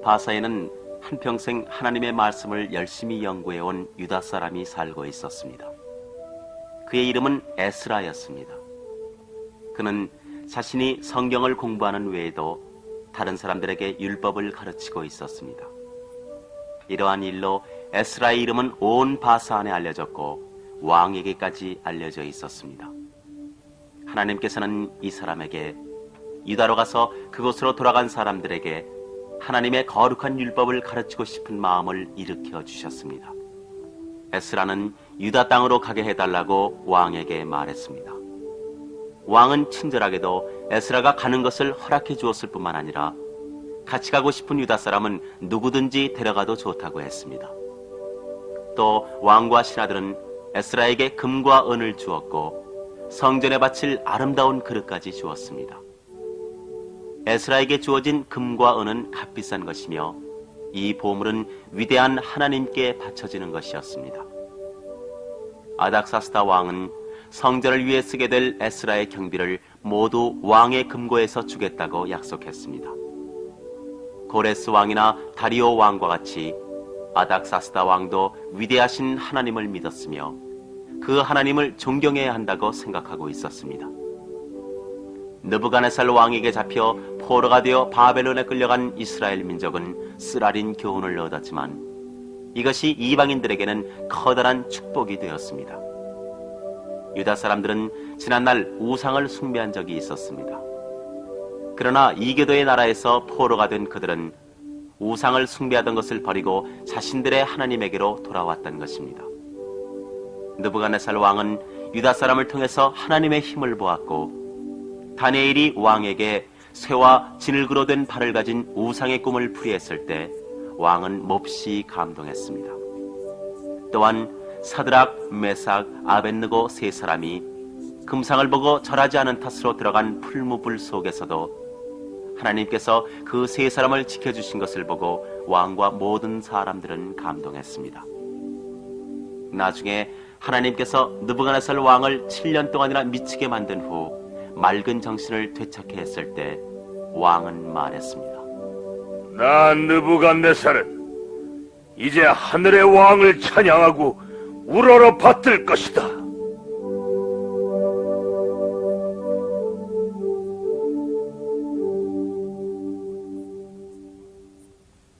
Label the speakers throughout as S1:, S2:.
S1: 바사에는 한평생 하나님의 말씀을 열심히 연구해온 유다 사람이 살고 있었습니다. 그의 이름은 에스라였습니다. 그는 자신이 성경을 공부하는 외에도 다른 사람들에게 율법을 가르치고 있었습니다. 이러한 일로 에스라의 이름은 온 바사 안에 알려졌고 왕에게까지 알려져 있었습니다. 하나님께서는 이 사람에게 유다로 가서 그곳으로 돌아간 사람들에게 하나님의 거룩한 율법을 가르치고 싶은 마음을 일으켜 주셨습니다. 에스라는 유다 땅으로 가게 해달라고 왕에게 말했습니다. 왕은 친절하게도 에스라가 가는 것을 허락해 주었을 뿐만 아니라 같이 가고 싶은 유다 사람은 누구든지 데려가도 좋다고 했습니다. 또 왕과 신하들은 에스라에게 금과 은을 주었고 성전에 바칠 아름다운 그릇까지 주었습니다. 에스라에게 주어진 금과 은은 값비싼 것이며 이 보물은 위대한 하나님께 바쳐지는 것이었습니다. 아닥사스다 왕은 성전을 위해 쓰게 될 에스라의 경비를 모두 왕의 금고에서 주겠다고 약속했습니다. 고레스 왕이나 다리오 왕과 같이 아닥사스다 왕도 위대하신 하나님을 믿었으며 그 하나님을 존경해야 한다고 생각하고 있었습니다. 느부갓네살 왕에게 잡혀 포로가 되어 바벨론에 끌려간 이스라엘 민족은 쓰라린 교훈을 얻었지만 이것이 이방인들에게는 커다란 축복이 되었습니다. 유다 사람들은 지난날 우상을 숭배한 적이 있었습니다. 그러나 이교도의 나라에서 포로가 된 그들은 우상을 숭배하던 것을 버리고 자신들의 하나님에게로 돌아왔던 것입니다. 느부갓네살 왕은 유다 사람을 통해서 하나님의 힘을 보았고 다니엘이 왕에게 쇠와 진흙으로 된 발을 가진 우상의 꿈을 풀이했을 때 왕은 몹시 감동했습니다. 또한 사드락, 메삭, 아벳느고 세 사람이 금상을 보고 절하지 않은 탓으로 들어간 풀무불 속에서도 하나님께서 그 세 사람을 지켜주신 것을 보고 왕과 모든 사람들은 감동했습니다. 나중에 하나님께서 느부갓네살 왕을 7년 동안이나 미치게 만든 후 맑은 정신을 되찾게 했을 때 왕은 말했습니다.
S2: 나 느부갓네살은 이제 하늘의 왕을 찬양하고 우러러 받들 것이다.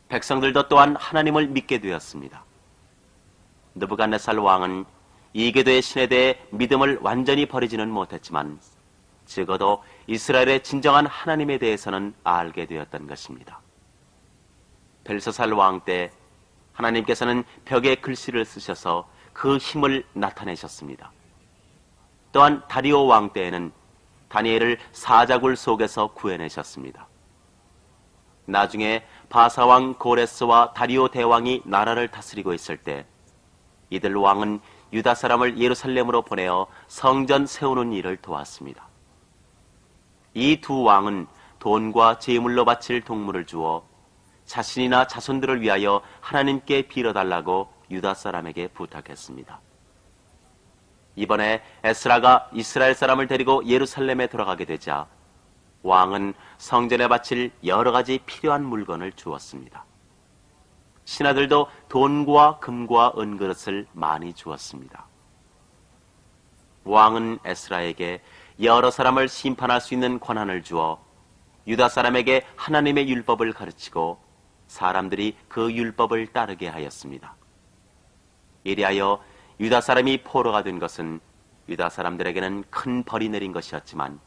S1: 백성들도 또한 하나님을 믿게 되었습니다. 느부갓네살 왕은 이교도의 신에 대해 믿음을 완전히 버리지는 못했지만 적어도 이스라엘의 진정한 하나님에 대해서는 알게 되었던 것입니다. 벨사살 왕 때 하나님께서는 벽에 글씨를 쓰셔서 그 힘을 나타내셨습니다. 또한 다리오 왕 때에는 다니엘을 사자굴 속에서 구해내셨습니다. 나중에 바사왕 고레스와 다리오 대왕이 나라를 다스리고 있을 때 이들 왕은 유다 사람을 예루살렘으로 보내어 성전 세우는 일을 도왔습니다. 이 두 왕은 돈과 제물로 바칠 동물을 주어 자신이나 자손들을 위하여 하나님께 빌어달라고 유다 사람에게 부탁했습니다. 이번에 에스라가 이스라엘 사람을 데리고 예루살렘에 돌아가게 되자 왕은 성전에 바칠 여러 가지 필요한 물건을 주었습니다. 신하들도 돈과 금과 은그릇을 많이 주었습니다. 왕은 에스라에게 여러 사람을 심판할 수 있는 권한을 주어 유다 사람에게 하나님의 율법을 가르치고 사람들이 그 율법을 따르게 하였습니다. 이리하여 유다 사람이 포로가 된 것은 유다 사람들에게는 큰 벌이 내린 것이었지만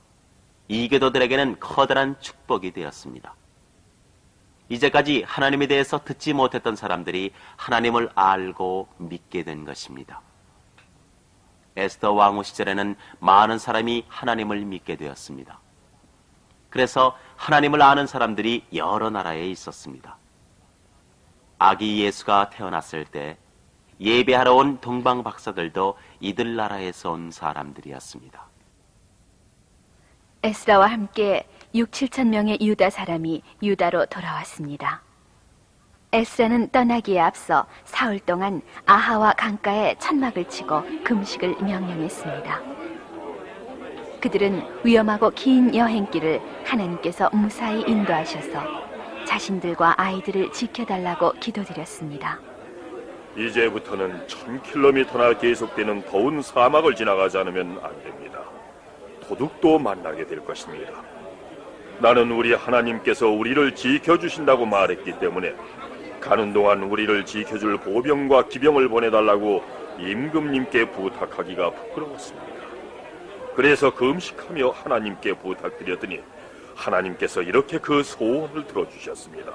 S1: 이교도들에게는 커다란 축복이 되었습니다. 이제까지 하나님에 대해서 듣지 못했던 사람들이 하나님을 알고 믿게 된 것입니다. 에스더 왕후 시절에는 많은 사람이 하나님을 믿게 되었습니다. 그래서 하나님을 아는 사람들이 여러 나라에 있었습니다. 아기 예수가 태어났을 때 예배하러 온 동방 박사들도 이들 나라에서 온 사람들이었습니다.
S3: 에스라와 함께 6, 7천 명의 유다 사람이 유다로 돌아왔습니다. 에스라는 떠나기에 앞서 사흘 동안 아하와 강가에 천막을 치고 금식을 명령했습니다. 그들은 위험하고 긴 여행길을 하나님께서 무사히 인도하셔서 자신들과 아이들을 지켜달라고 기도드렸습니다.
S2: 이제부터는 1000km나 계속되는 더운 사막을 지나가지 않으면 안 됩니다. 도둑도 만나게 될 것입니다. 나는 우리 하나님께서 우리를 지켜주신다고 말했기 때문에 가는 동안 우리를 지켜줄 보병과 기병을 보내달라고 임금님께 부탁하기가 부끄러웠습니다. 그래서 금식하며 하나님께 부탁드렸더니 하나님께서 이렇게 그 소원을 들어주셨습니다.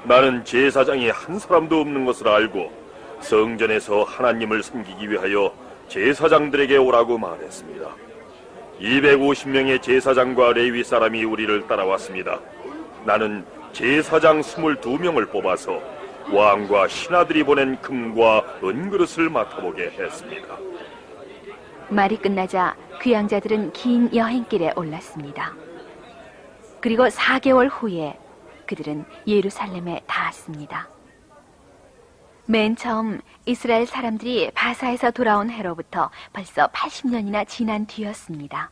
S2: 나는 제사장이 한 사람도 없는 것을 알고 성전에서 하나님을 섬기기 위하여 제사장들에게 오라고 말했습니다. 250명의 제사장과 레위 사람이 우리를 따라왔습니다. 나는 제사장 22명을 뽑아서 왕과 신하들이 보낸 금과 은그릇을 맡아보게 했습니다.
S3: 말이 끝나자 귀양자들은 긴 여행길에 올랐습니다. 그리고 4개월 후에 그들은 예루살렘에 닿았습니다. 맨 처음 이스라엘 사람들이 바사에서 돌아온 해로부터 벌써 80년이나 지난 뒤였습니다.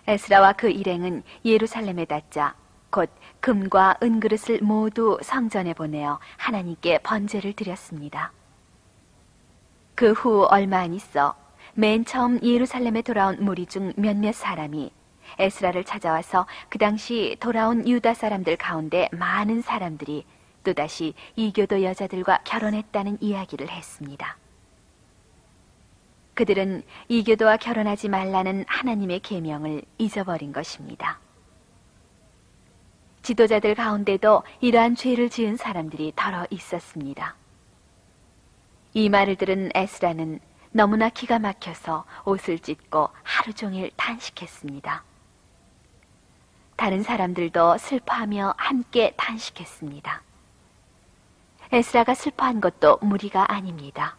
S3: 에스라와 그 일행은 예루살렘에 닿자 곧 금과 은그릇을 모두 성전에 보내어 하나님께 번제를 드렸습니다. 그 후 얼마 안 있어 맨 처음 예루살렘에 돌아온 무리 중 몇몇 사람이 에스라를 찾아와서 그 당시 돌아온 유다 사람들 가운데 많은 사람들이 또다시 이교도 여자들과 결혼했다는 이야기를 했습니다. 그들은 이교도와 결혼하지 말라는 하나님의 계명을 잊어버린 것입니다. 지도자들 가운데도 이러한 죄를 지은 사람들이 더러 있었습니다. 이 말을 들은 에스라는 너무나 기가 막혀서 옷을 찢고 하루 종일 탄식했습니다. 다른 사람들도 슬퍼하며 함께 탄식했습니다. 에스라가 슬퍼한 것도 무리가 아닙니다.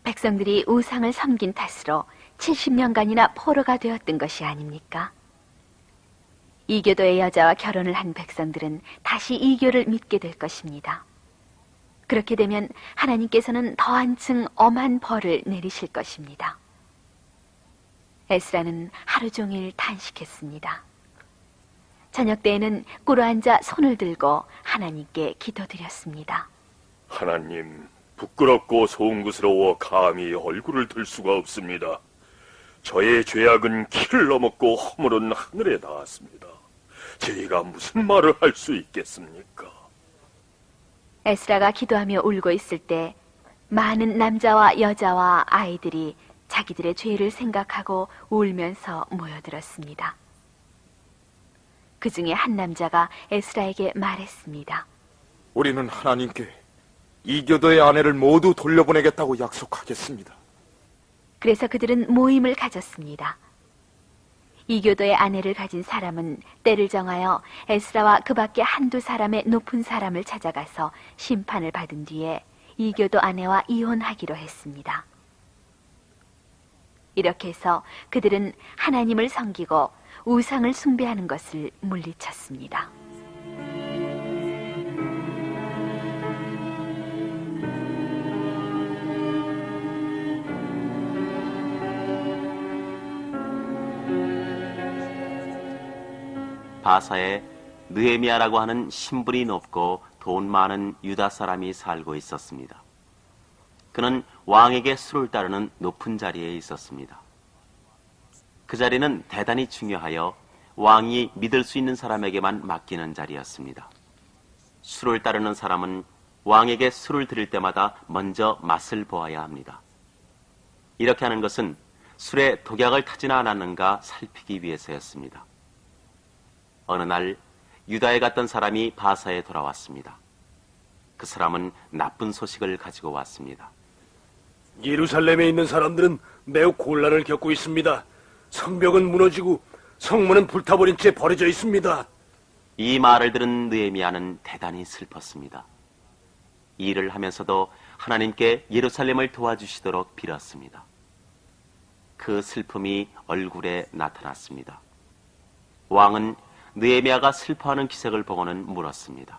S3: 백성들이 우상을 섬긴 탓으로 70년간이나 포로가 되었던 것이 아닙니까? 이교도의 여자와 결혼을 한 백성들은 다시 이교를 믿게 될 것입니다. 그렇게 되면 하나님께서는 더 한층 엄한 벌을 내리실 것입니다. 에스라는 하루 종일 탄식했습니다. 저녁 때에는 꿇어 앉아 손을 들고 하나님께 기도드렸습니다.
S2: 하나님, 부끄럽고 송구스러워 감히 얼굴을 들 수가 없습니다. 저의 죄악은 키를 넘었고 허물은 하늘에 닿았습니다. 저희가 무슨 말을 할 수 있겠습니까?
S3: 에스라가 기도하며 울고 있을 때 많은 남자와 여자와 아이들이 자기들의 죄를 생각하고 울면서 모여들었습니다. 그 중에 한 남자가 에스라에게 말했습니다.
S4: 우리는 하나님께 이교도의 아내를 모두 돌려보내겠다고 약속하겠습니다.
S3: 그래서 그들은 모임을 가졌습니다. 이교도의 아내를 가진 사람은 때를 정하여 에스라와 그 밖에 한두 사람의 높은 사람을 찾아가서 심판을 받은 뒤에 이교도 아내와 이혼하기로 했습니다. 이렇게 해서 그들은 하나님을 섬기고 우상을 숭배하는 것을 물리쳤습니다.
S1: 바사에 느헤미야라고 하는 신분이 높고 돈 많은 유다 사람이 살고 있었습니다. 그는 왕에게 술을 따르는 높은 자리에 있었습니다. 그 자리는 대단히 중요하여 왕이 믿을 수 있는 사람에게만 맡기는 자리였습니다. 술을 따르는 사람은 왕에게 술을 드릴 때마다 먼저 맛을 보아야 합니다. 이렇게 하는 것은 술에 독약을 타지나 않았는가 살피기 위해서였습니다. 어느 날 유다에 갔던 사람이 바사에 돌아왔습니다. 그 사람은 나쁜 소식을 가지고 왔습니다.
S5: 예루살렘에 있는 사람들은 매우 곤란을 겪고 있습니다. 성벽은 무너지고 성문은 불타버린 채 버려져 있습니다.
S1: 이 말을 들은 느헤미야는 대단히 슬펐습니다. 이 일을 하면서도 하나님께 예루살렘을 도와주시도록 빌었습니다. 그 슬픔이 얼굴에 나타났습니다. 왕은 느헤미야가 슬퍼하는 기색을 보고는 물었습니다.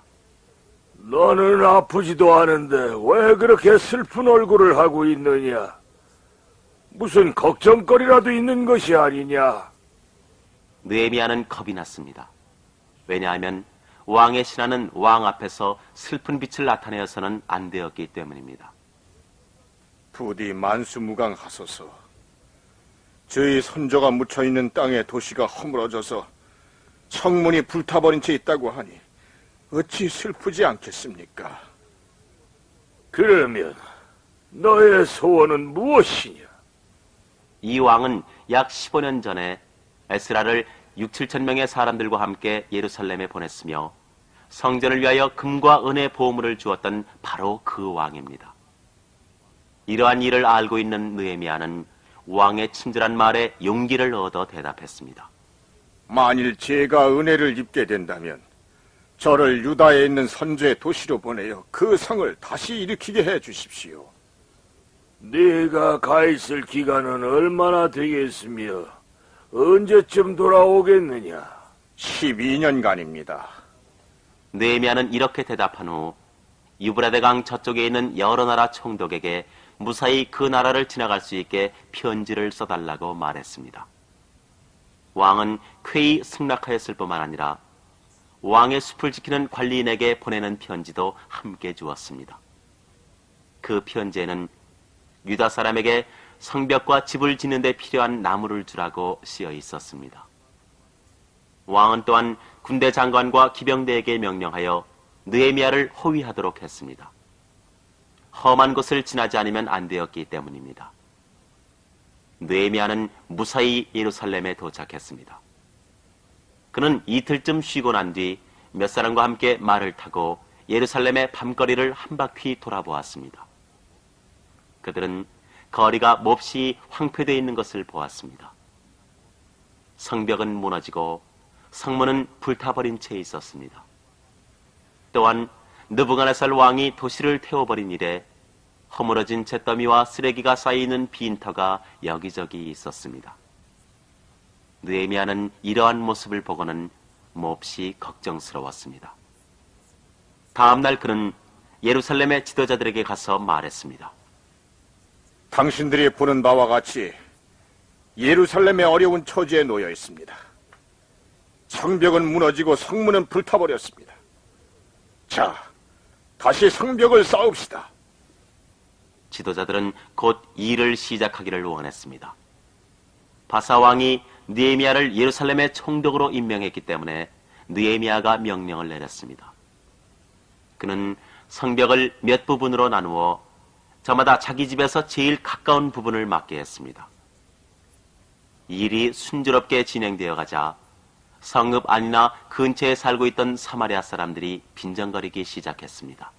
S2: 너는 아프지도 않은데 왜 그렇게 슬픈 얼굴을 하고 있느냐? 무슨 걱정거리라도 있는 것이 아니냐?
S1: 느헤미야는 겁이 났습니다. 왜냐하면 왕의 신하는 왕 앞에서 슬픈 빛을 나타내어서는 안 되었기 때문입니다.
S4: 부디 만수무강하소서. 저희 선조가 묻혀있는 땅의 도시가 허물어져서 성문이 불타버린 채 있다고 하니 어찌 슬프지 않겠습니까?
S2: 그러면 너의 소원은 무엇이냐?
S1: 이 왕은 약 15년 전에 에스라를 6, 7천 명의 사람들과 함께 예루살렘에 보냈으며 성전을 위하여 금과 은의 보물을 주었던 바로 그 왕입니다. 이러한 일을 알고 있는 느헤미야는 왕의 친절한 말에 용기를 얻어 대답했습니다.
S4: 만일 제가 은혜를 입게 된다면 저를 유다에 있는 선조의 도시로 보내어 그 성을 다시 일으키게 해 주십시오.
S2: 네가 가 있을 기간은 얼마나 되겠으며 언제쯤 돌아오겠느냐?
S4: 12년간입니다.
S1: 느헤미야는 이렇게 대답한 후 유브라데강 저쪽에 있는 여러 나라 총독에게 무사히 그 나라를 지나갈 수 있게 편지를 써달라고 말했습니다. 왕은 쾌히 승낙하였을 뿐만 아니라 왕의 숲을 지키는 관리인에게 보내는 편지도 함께 주었습니다. 그 편지에는 유다 사람에게 성벽과 집을 짓는 데 필요한 나무를 주라고 쓰여 있었습니다. 왕은 또한 군대 장관과 기병대에게 명령하여 느헤미야를 호위하도록 했습니다. 험한 곳을 지나지 않으면 안 되었기 때문입니다. 느헤미야는 무사히 예루살렘에 도착했습니다. 그는 이틀쯤 쉬고 난 뒤 몇 사람과 함께 말을 타고 예루살렘의 밤거리를 한 바퀴 돌아보았습니다. 그들은 거리가 몹시 황폐되어 있는 것을 보았습니다. 성벽은 무너지고 성문은 불타버린 채 있었습니다. 또한 느부갓네살 왕이 도시를 태워버린 이래 허물어진 잿더미와 쓰레기가 쌓여있는 빈터가 여기저기 있었습니다. 느헤미야는 이러한 모습을 보고는 몹시 걱정스러웠습니다. 다음 날 그는 예루살렘의 지도자들에게 가서 말했습니다.
S4: 당신들이 보는 바와 같이 예루살렘의 어려운 처지에 놓여 있습니다. 성벽은 무너지고 성문은 불타버렸습니다. 자, 다시 성벽을 쌓읍시다.
S1: 지도자들은 곧 일을 시작하기를 원했습니다. 바사 왕이 느헤미야를 예루살렘의 총독으로 임명했기 때문에 느헤미야가 명령을 내렸습니다. 그는 성벽을 몇 부분으로 나누어 저마다 자기 집에서 제일 가까운 부분을 맡게 했습니다. 일이 순조롭게 진행되어 가자 성읍 안이나 근처에 살고 있던 사마리아 사람들이 빈정거리기 시작했습니다.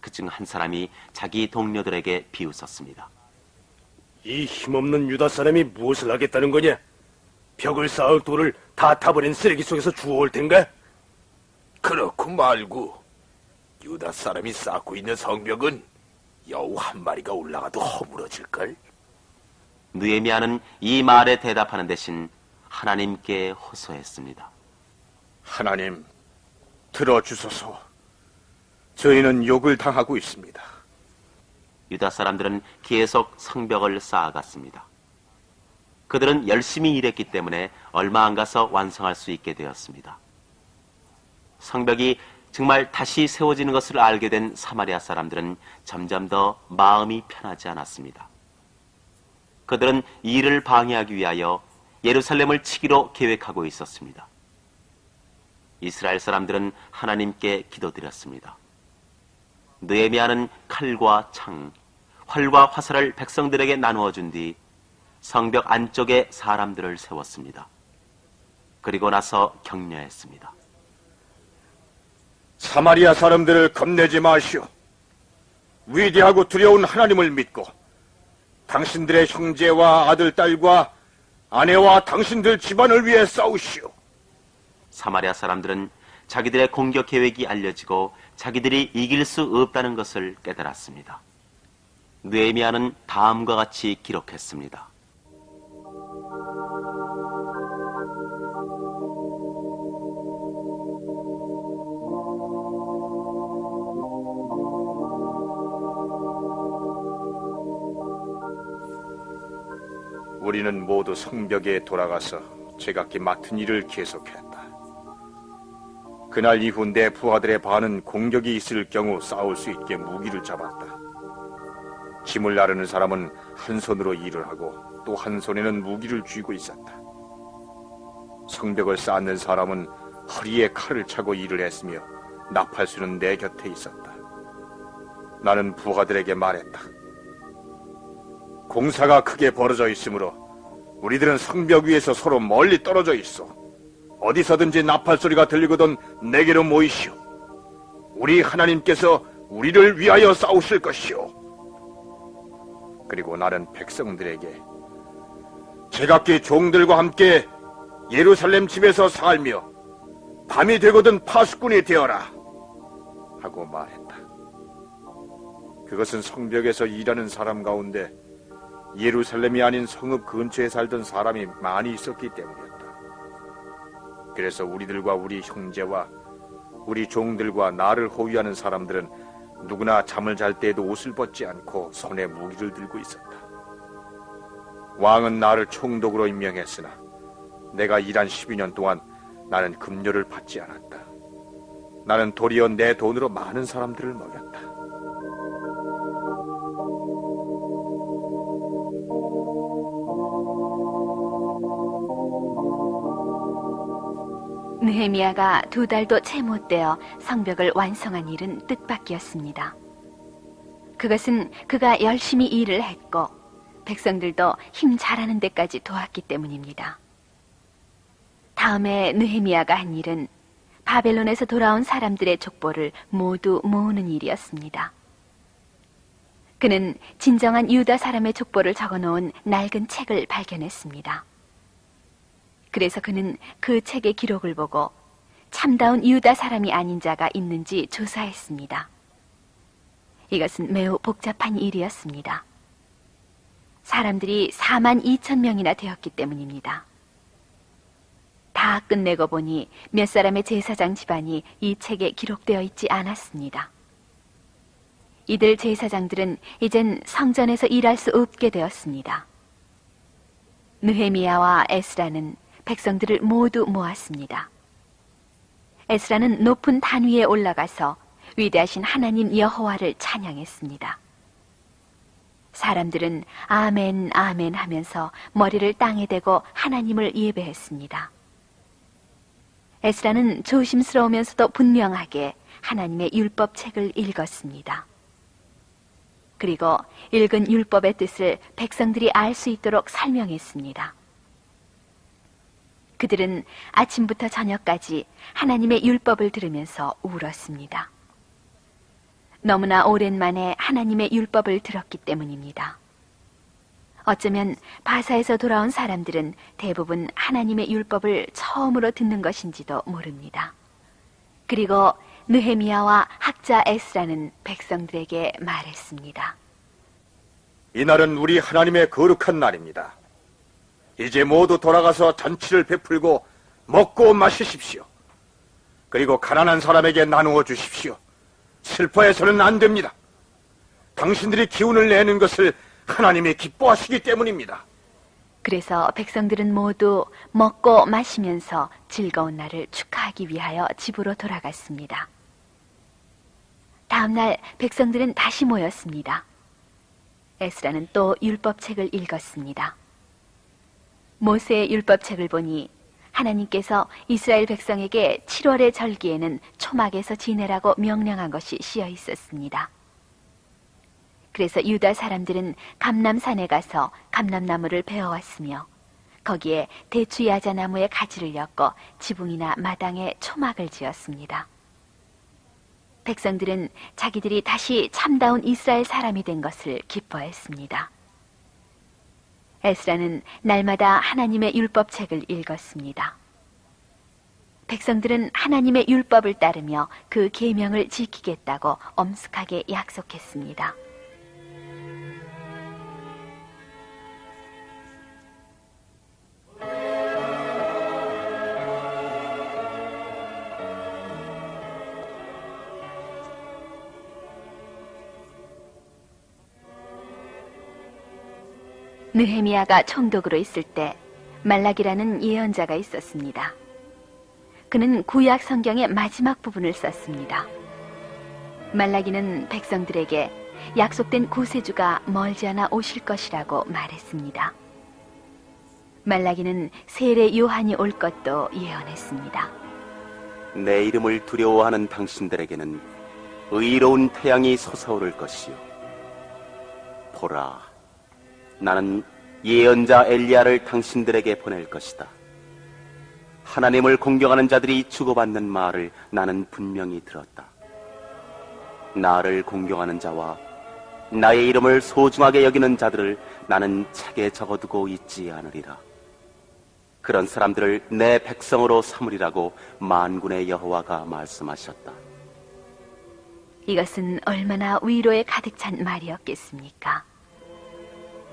S1: 그중 한 사람이 자기 동료들에게 비웃었습니다.
S5: 이 힘없는 유다 사람이 무엇을 하겠다는 거냐? 벽을 쌓을 돌을 다 타버린 쓰레기 속에서 주워올 텐가?
S6: 그렇고 말고 유다 사람이 쌓고 있는 성벽은 여우 한 마리가 올라가도 허물어질걸?
S1: 느헤미야는 이 말에 대답하는 대신 하나님께 호소했습니다.
S4: 하나님, 들어주소서. 저희는 욕을 당하고 있습니다.
S1: 유다 사람들은 계속 성벽을 쌓아갔습니다. 그들은 열심히 일했기 때문에 얼마 안 가서 완성할 수 있게 되었습니다. 성벽이 정말 다시 세워지는 것을 알게 된 사마리아 사람들은 점점 더 마음이 편하지 않았습니다. 그들은 일을 방해하기 위하여 예루살렘을 치기로 계획하고 있었습니다. 이스라엘 사람들은 하나님께 기도드렸습니다. 느헤미야는 칼과 창, 활과 화살을 백성들에게 나누어 준 뒤 성벽 안쪽에 사람들을 세웠습니다. 그리고 나서 격려했습니다.
S4: 사마리아 사람들을 겁내지 마시오. 위대하고 두려운 하나님을 믿고 당신들의 형제와 아들, 딸과 아내와 당신들 집안을 위해 싸우시오.
S1: 사마리아 사람들은 자기들의 공격 계획이 알려지고 자기들이 이길 수 없다는 것을 깨달았습니다. 느헤미야는 다음과 같이 기록했습니다.
S4: 우리는 모두 성벽에 돌아가서 제각기 맡은 일을 계속했다. 그날 이후 내 부하들의 반은 공격이 있을 경우 싸울 수 있게 무기를 잡았다. 짐을 나르는 사람은 한 손으로 일을 하고 또 한 손에는 무기를 쥐고 있었다. 성벽을 쌓는 사람은 허리에 칼을 차고 일을 했으며 나팔수는 내 곁에 있었다. 나는 부하들에게 말했다. 공사가 크게 벌어져 있으므로 우리들은 성벽 위에서 서로 멀리 떨어져 있어. 어디서든지 나팔소리가 들리거든 내게로 모이시오. 우리 하나님께서 우리를 위하여 싸우실 것이오. 그리고 나는 백성들에게 제각기 종들과 함께 예루살렘 집에서 살며 밤이 되거든 파수꾼이 되어라 하고 말했다. 그것은 성벽에서 일하는 사람 가운데 예루살렘이 아닌 성읍 근처에 살던 사람이 많이 있었기 때문이었다. 그래서 우리들과 우리 형제와 우리 종들과 나를 호위하는 사람들은 누구나 잠을 잘 때에도 옷을 벗지 않고 손에 무기를 들고 있었다. 왕은 나를 총독으로 임명했으나 내가 일한 12년 동안 나는 급료를 받지 않았다. 나는 도리어 내 돈으로 많은 사람들을 먹였다.
S3: 느헤미야가 2달도 채 못되어 성벽을 완성한 일은 뜻밖이었습니다. 그것은 그가 열심히 일을 했고 백성들도 힘 잘하는 데까지 도왔기 때문입니다. 다음에 느헤미야가 한 일은 바벨론에서 돌아온 사람들의 족보를 모두 모으는 일이었습니다. 그는 진정한 유다 사람의 족보를 적어놓은 낡은 책을 발견했습니다. 그래서 그는 그 책의 기록을 보고 참다운 유다 사람이 아닌 자가 있는지 조사했습니다. 이것은 매우 복잡한 일이었습니다. 사람들이 42,000명이나 되었기 때문입니다. 다 끝내고 보니 몇 사람의 제사장 집안이 이 책에 기록되어 있지 않았습니다. 이들 제사장들은 이젠 성전에서 일할 수 없게 되었습니다. 느헤미야와 에스라는 백성들을 모두 모았습니다. 에스라는 높은 단 위에 올라가서 위대하신 하나님 여호와를 찬양했습니다. 사람들은 아멘 아멘 하면서 머리를 땅에 대고 하나님을 예배했습니다. 에스라는 조심스러우면서도 분명하게 하나님의 율법책을 읽었습니다. 그리고 읽은 율법의 뜻을 백성들이 알 수 있도록 설명했습니다. 그들은 아침부터 저녁까지 하나님의 율법을 들으면서 울었습니다. 너무나 오랜만에 하나님의 율법을 들었기 때문입니다. 어쩌면 바사에서 돌아온 사람들은 대부분 하나님의 율법을 처음으로 듣는 것인지도 모릅니다. 그리고 느헤미야와 학자 에스라는 백성들에게 말했습니다.
S4: 이날은 우리 하나님의 거룩한 날입니다. 이제 모두 돌아가서 잔치를 베풀고 먹고 마시십시오. 그리고 가난한 사람에게 나누어 주십시오. 슬퍼해서는 안 됩니다. 당신들이 기운을 내는 것을 하나님이 기뻐하시기 때문입니다.
S3: 그래서 백성들은 모두 먹고 마시면서 즐거운 날을 축하하기 위하여 집으로 돌아갔습니다. 다음 날 백성들은 다시 모였습니다. 에스라는 또 율법책을 읽었습니다. 모세의 율법책을 보니 하나님께서 이스라엘 백성에게 7월의 절기에는 초막에서 지내라고 명령한 것이 씌어 있었습니다. 그래서 유다 사람들은 감람산에 가서 감람나무를 베어왔으며 거기에 대추야자나무의 가지를 엮어 지붕이나 마당에 초막을 지었습니다. 백성들은 자기들이 다시 참다운 이스라엘 사람이 된 것을 기뻐했습니다. 에스라는 날마다 하나님의 율법책을 읽었습니다. 백성들은 하나님의 율법을 따르며 그 계명을 지키겠다고 엄숙하게 약속했습니다. 느헤미야가 총독으로 있을 때 말락이라는 예언자가 있었습니다. 그는 구약 성경의 마지막 부분을 썼습니다. 말라기는 백성들에게 약속된 구세주가 멀지 않아 오실 것이라고 말했습니다. 말라기는 세례 요한이 올 것도 예언했습니다.
S1: 내 이름을 두려워하는 당신들에게는 의로운 태양이 솟아오를 것이요. 보라, 나는 예언자 엘리야를 당신들에게 보낼 것이다. 하나님을 공경하는 자들이 주고받는 말을 나는 분명히 들었다. 나를 공경하는 자와 나의 이름을 소중하게 여기는 자들을 나는 책에 적어두고 있지 않으리라. 그런 사람들을 내 백성으로 삼으리라고 만군의 여호와가 말씀하셨다.
S3: 이것은 얼마나 위로에 가득 찬 말이었겠습니까?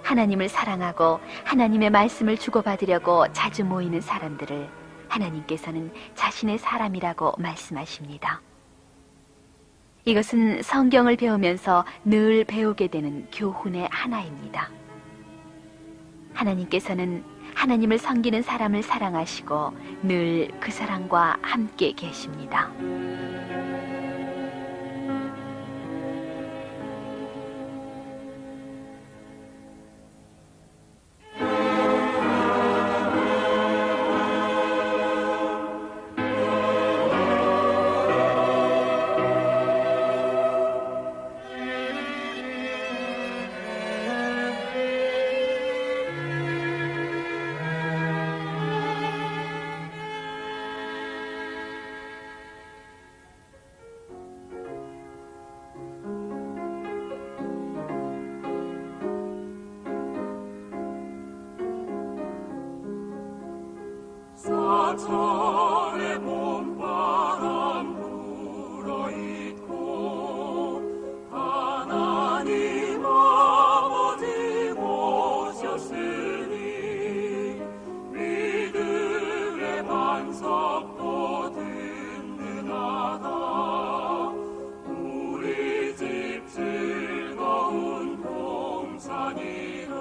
S3: 하나님을 사랑하고 하나님의 말씀을 주고받으려고 자주 모이는 사람들을 하나님께서는 자신의 사람이라고 말씀하십니다. 이것은 성경을 배우면서 늘 배우게 되는 교훈의 하나입니다. 하나님께서는 하나님을 섬기는 사람을 사랑하시고 늘 그 사람과 함께 계십니다.
S7: 사천의 봄바람 불어있고 하나님 아버지 모셨으니 믿음의 반석도 든든하다. 우리 집 즐거운 동산이라.